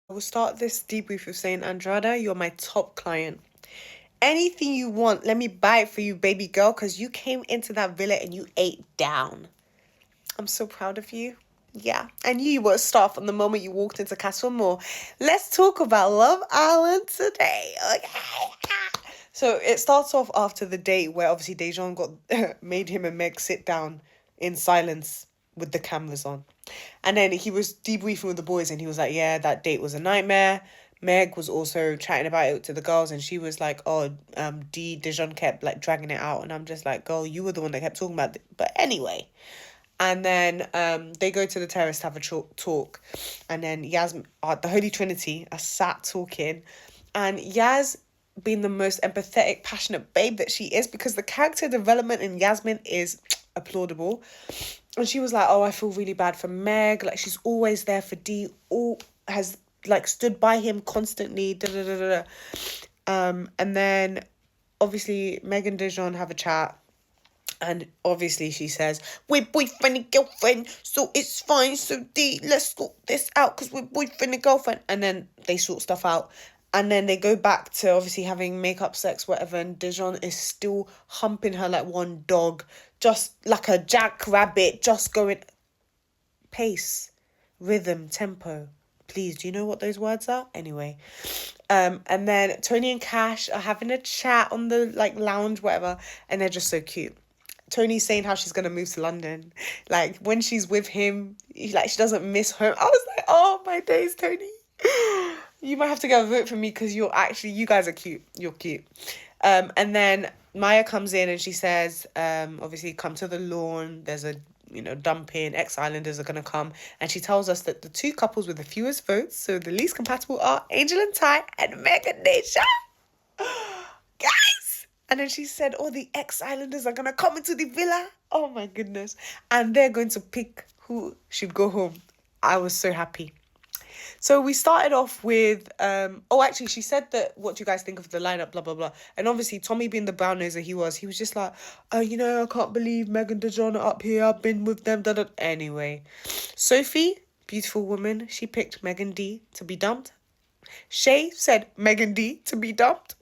We'll start this debrief with saying, Andrada, you're my top client. Anything you want, let me buy it for you, baby girl, because you came into that villa and you ate down. I'm so proud of you. Yeah, I knew you were a star from the moment you walked into Castle Moore. Let's talk about Love Island today, okay? So it starts off after the date where obviously Dejan got made him and Meg sit down in silence with the cameras on. And then he was debriefing with the boys and he was like, yeah, that date was a nightmare. Meg was also chatting about it to the girls and she was like, oh, Dejan kept like dragging it out. And I'm just like, girl, you were the one that kept talking about it. But anyway. And then they go to the terrace to have a talk. And then Yas, the Holy Trinity, are sat talking. And Yas, being the most empathetic, passionate babe that she is, because the character development in Yasmin is applaudable. And she was like, oh, I feel really bad for Meg. Like, she's always there for D. Has, like, stood by him constantly. And then, obviously, Meg and Dejan have a chat. And obviously she says, we're boyfriend and girlfriend, so it's fine. So D, let's sort this out because we're boyfriend and girlfriend. And then they sort stuff out. And then they go back to obviously having makeup sex, whatever. And Dejan is still humping her like one dog. Just like a jackrabbit, just going pace, rhythm, tempo. Please, do you know what those words are? Anyway. And then Tony and Cash are having a chat on the like lounge, whatever. And they're just so cute. Tony's saying how she's going to move to London. Like, when she's with him, she doesn't miss home. I was like, oh, my days, Tony. You might have to go vote for me because you guys are cute. You're cute. And then Maya comes in and she says, obviously, come to the lawn. There's a, dumping. Ex-Islanders are going to come. And she tells us that the two couples with the fewest votes, so the least compatible, are Angel and Ty and Meg and Nisha. Guys! And then she said, oh, the ex-Islanders are going to come into the villa. Oh, my goodness. And they're going to pick who should go home. I was so happy. So we started off with, actually, she said that, what do you guys think of the lineup, blah, blah, blah. And obviously, Tommy being the brown noser he was just like, I can't believe Meg and Dejan are up here. I've been with them. Da, da. Anyway, Sophie, beautiful woman, she picked Megan D to be dumped. Shay said Megan D to be dumped.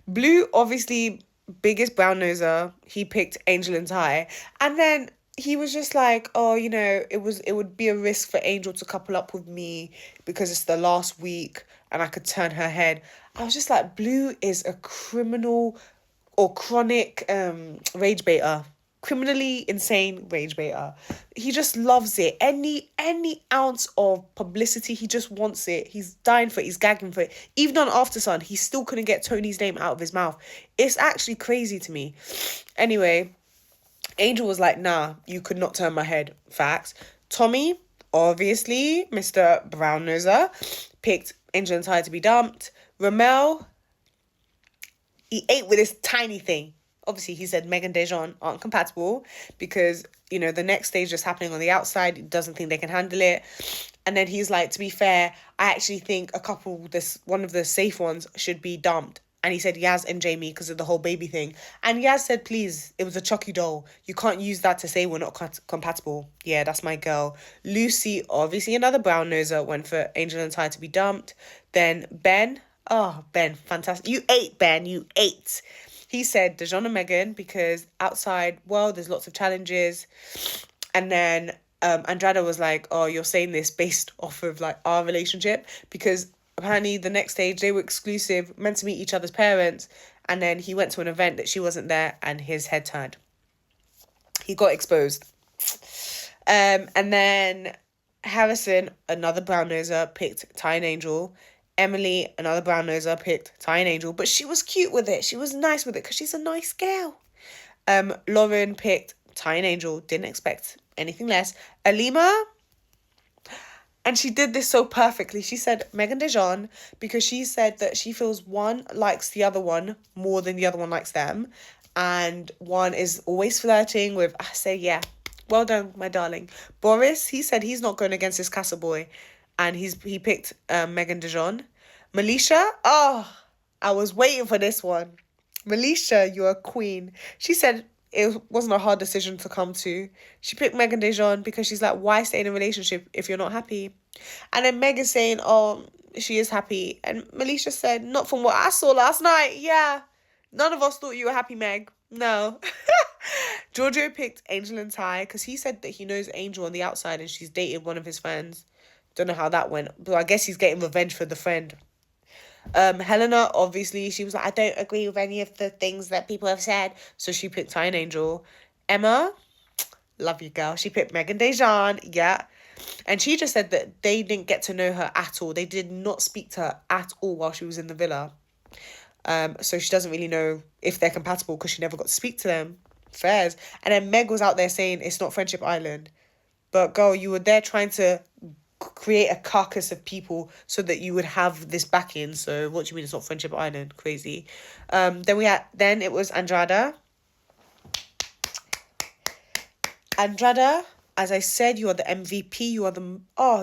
Blue, obviously, biggest brown noser, he picked Angel and Ty. And then he was just like, oh, it would be a risk for Angel to couple up with me because it's the last week and I could turn her head. I was just like, Blue is a criminal or chronic rage baiter. Criminally insane rage baiter. He just loves it. Any ounce of publicity, he just wants it. He's dying for it. He's gagging for it. Even on After Sun, he still couldn't get Tony's name out of his mouth. It's actually crazy to me. Anyway, Angel was like, nah, you could not turn my head. Facts. Tommy, obviously, Mr. Brown Noser, picked Angel and Ty to be dumped. Ramel, he ate with this tiny thing. Obviously, he said Meg and Dejan aren't compatible because, the next stage is happening on the outside. He doesn't think they can handle it. And then he's like, to be fair, I actually think one of the safe ones should be dumped. And he said Yaz and Jamie because of the whole baby thing. And Yaz said, please, it was a Chucky doll. You can't use that to say we're not compatible. Yeah, that's my girl. Lucy, obviously another brown noser, went for Angel and Ty to be dumped. Then Ben, Ben, fantastic. You ate, Ben, you ate. He said Dejan and Megan because outside world, there's lots of challenges. And then Andrada was like, oh, you're saying this based off of like our relationship because apparently the next stage they were exclusive, meant to meet each other's parents. And then he went to an event that she wasn't there and his head turned. He got exposed. And then Harrison, another brown noser, picked Ty and Angel. Emily, another brown noser, picked Ty and Angel, but she was cute with it. She was nice with it because she's a nice girl. Lauren picked Ty and Angel, didn't expect anything less. Alima, and she did this so perfectly. She said Megan Dejan because she said that she feels one likes the other one more than the other one likes them. And one is always flirting with, I say, yeah, well done, my darling. Boris, he said he's not going against his Casa boy. And he picked Megan Dejan. Melisha, I was waiting for this one. Melisha, you're a queen. She said it wasn't a hard decision to come to. She picked Megan Dejan because she's like, why stay in a relationship if you're not happy? And then Meg is saying, oh, she is happy. And Melisha said, not from what I saw last night. Yeah. None of us thought you were happy, Meg. No. Giorgio picked Angel and Ty because he said that he knows Angel on the outside and she's dated one of his friends. Don't know how that went, but I guess he's getting revenge for the friend. Helena, obviously, she was like, I don't agree with any of the things that people have said. So she picked Ty and Angel. Emma, love you, girl. She picked Megan Dejan. Yeah. And she just said that they didn't get to know her at all. They did not speak to her at all while she was in the villa. So she doesn't really know if they're compatible because she never got to speak to them. Fairs. And then Meg was out there saying it's not Friendship Island. But girl, you were there trying to create a carcass of people so that you would have this backing. So what do you mean it's not Friendship Island? Crazy. Then it was Andrada. Andrada, as I said, you are the MVP.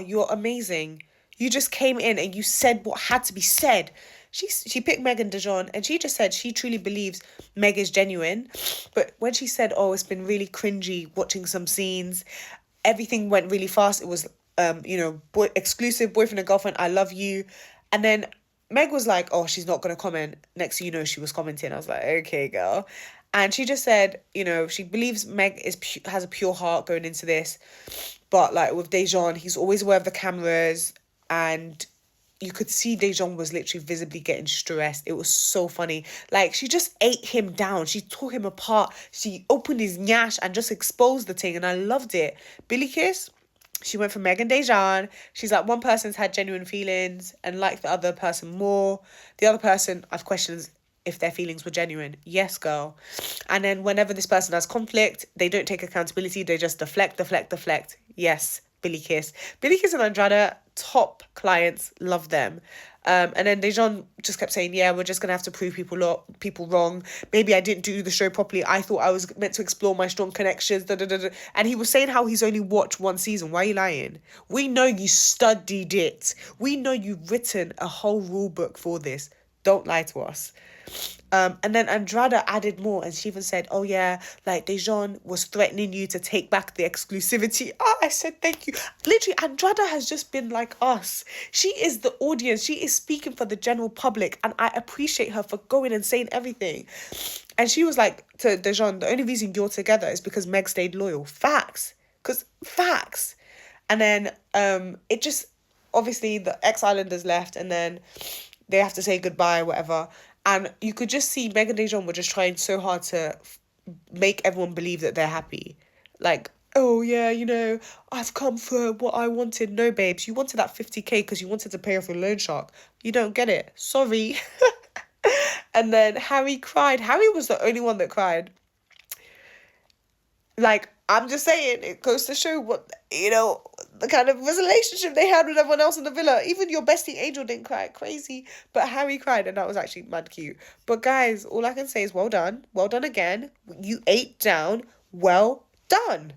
You're amazing. You just came in and you said what had to be said. She picked Megan DeJohn and she just said she truly believes Meg is genuine. But when she said, oh, it's been really cringy watching some scenes, everything went really fast. It was, exclusive boyfriend and girlfriend, I love you. And then Meg was like, oh, she's not going to comment. Next thing you know, she was commenting. I was like, okay, girl. And she just said, she believes Meg has a pure heart going into this. But like with Dejan, he's always aware of the cameras and you could see Dejan was literally visibly getting stressed. It was so funny. Like, she just ate him down. She tore him apart. She opened his nyash and just exposed the thing. And I loved it. Billy Kiss, she went for Megan Dejan. She's like, one person's had genuine feelings and liked the other person more. The other person, I've questions if their feelings were genuine. Yes, girl. And then whenever this person has conflict, they don't take accountability. They just deflect. Yes, Billy Kiss. Billy Kiss and Andrada, top clients, love them. And then Dejan just kept saying, yeah, we're just going to have to prove people wrong. Maybe I didn't do the show properly. I thought I was meant to explore my strong connections. Da, da, da, da. And he was saying how he's only watched one season. Why are you lying? We know you studied it. We know you've written a whole rule book for this. Don't lie to us. And then Andrada added more and she even said, oh yeah, like Dejan was threatening you to take back the exclusivity. I said, thank you. Literally, Andrada has just been like us. She is the audience. She is speaking for the general public and I appreciate her for going and saying everything. And she was like to Dejan, the only reason you're together is because Meg stayed loyal. Facts. Facts. And then it just, obviously the ex-Islanders left and then they have to say goodbye, whatever. And you could just see Meg and Dejan were just trying so hard to make everyone believe that they're happy. Like, oh yeah, I've come for what I wanted. No, babes, you wanted that 50k because you wanted to pay off your loan shark. You don't get it. Sorry. And then Harry cried. Harry was the only one that cried. Like, I'm just saying, it goes to show what, the kind of relationship they had with everyone else in the villa. Even your bestie Angel didn't cry. Crazy. But Harry cried and that was actually mad cute. But guys, all I can say is well done. Well done again. You ate down. Well done.